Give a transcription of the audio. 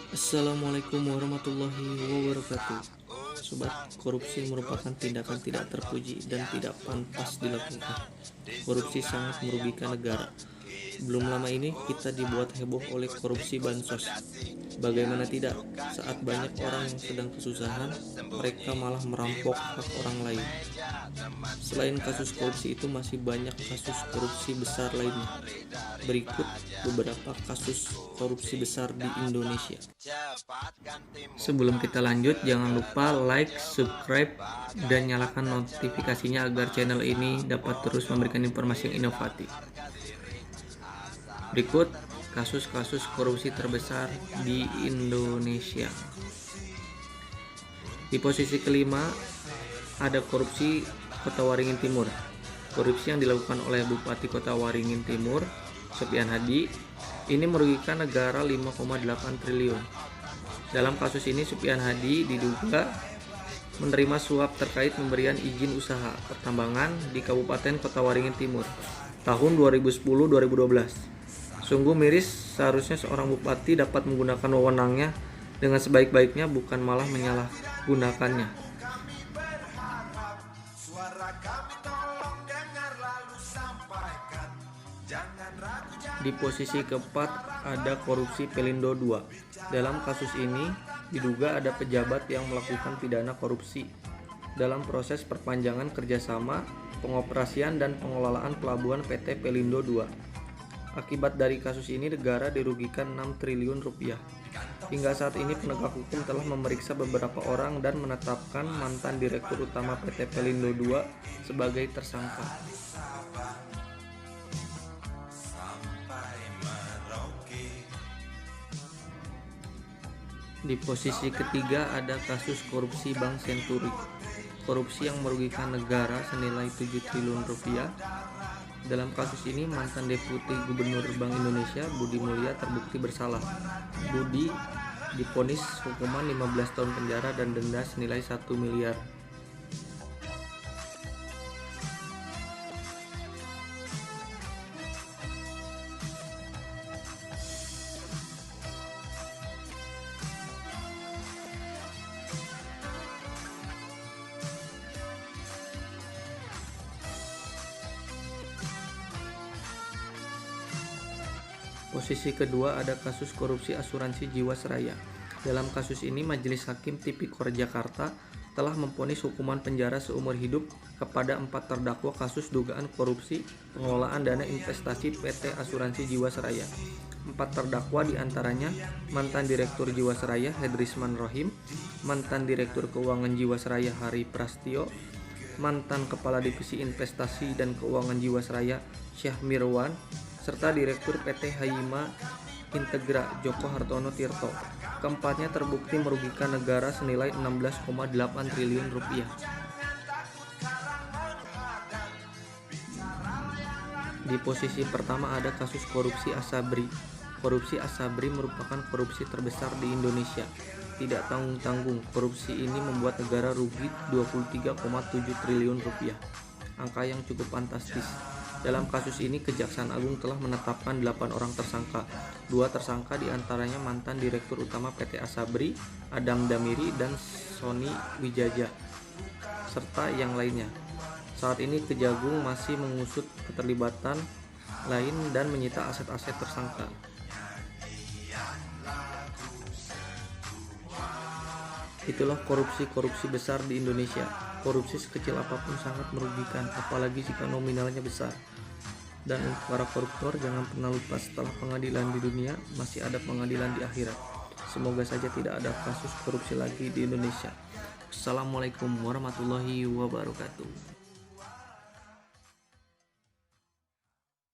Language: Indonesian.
Assalamualaikum warahmatullahi wabarakatuh. Sobat, korupsi merupakan tindakan tidak terpuji dan tidak pantas dilakukan. Korupsi sangat merugikan negara. Belum lama ini kita dibuat heboh oleh korupsi bansos. Bagaimana tidak, saat banyak orang yang sedang kesusahan, mereka malah merampok hak orang lain. Selain kasus korupsi itu masih banyak kasus korupsi besar lainnya. Berikut beberapa kasus korupsi besar di Indonesia. Sebelum kita lanjut, jangan lupa like, subscribe, dan nyalakan notifikasinya agar channel ini dapat terus memberikan informasi yang inovatif. Berikut kasus-kasus korupsi terbesar di Indonesia. Di posisi kelima ada korupsi Kota Waringin Timur. Korupsi yang dilakukan oleh Bupati Kota Waringin Timur, Sopyan Hadi, ini merugikan negara 5,8 triliun. Dalam kasus ini Sopyan Hadi diduga menerima suap terkait pemberian izin usaha pertambangan di Kabupaten Kota Waringin Timur tahun 2010-2012. Sungguh miris, seharusnya seorang bupati dapat menggunakan wewenangnya dengan sebaik-baiknya, bukan malah menyalahgunakannya. Di posisi keempat ada korupsi Pelindo II. Dalam kasus ini diduga ada pejabat yang melakukan pidana korupsi dalam proses perpanjangan kerjasama, pengoperasian dan pengelolaan pelabuhan PT Pelindo II. Akibat dari kasus ini negara dirugikan 6 triliun rupiah. Hingga saat ini penegak hukum telah memeriksa beberapa orang dan menetapkan mantan Direktur Utama PT Pelindo II sebagai tersangka. Di posisi ketiga ada kasus korupsi Bank Senturi. Korupsi yang merugikan negara senilai 7 triliun rupiah. Dalam kasus ini mantan Deputi Gubernur Bank Indonesia Budi Mulya terbukti bersalah. Budi divonis hukuman 15 tahun penjara dan denda senilai 1 miliar. Posisi kedua ada kasus korupsi asuransi Jiwasraya. Dalam kasus ini Majelis Hakim Tipikor Jakarta telah memvonis hukuman penjara seumur hidup kepada 4 terdakwa kasus dugaan korupsi pengelolaan dana investasi PT Asuransi Jiwasraya. 4 terdakwa diantaranya mantan Direktur Jiwasraya Hedrisman Rohim, mantan Direktur Keuangan Jiwasraya Hari Prastio, mantan Kepala Divisi Investasi dan Keuangan Jiwasraya Syah Mirwan, serta Direktur PT Hayima Integra Joko Hartono Tirto. Keempatnya terbukti merugikan negara senilai 16,8 triliun rupiah. Di posisi pertama ada kasus korupsi Asabri. Korupsi Asabri merupakan korupsi terbesar di Indonesia. Tidak tanggung-tanggung, korupsi ini membuat negara rugi 23,7 triliun rupiah. Angka yang cukup fantastis. Dalam kasus ini Kejaksaan Agung telah menetapkan 8 orang tersangka. 2 tersangka diantaranya mantan Direktur Utama PT Asabri, Adam Damiri dan Sony Wijaja, serta yang lainnya. Saat ini Kejagung masih mengusut keterlibatan lain dan menyita aset-aset tersangka. Itulah korupsi besar di Indonesia. Korupsi sekecil apapun sangat merugikan, apalagi jika nominalnya besar. Dan untuk para koruptor, jangan pernah lupa setelah pengadilan di dunia, masih ada pengadilan di akhirat. Semoga saja tidak ada kasus korupsi lagi di Indonesia. Assalamualaikum warahmatullahi wabarakatuh.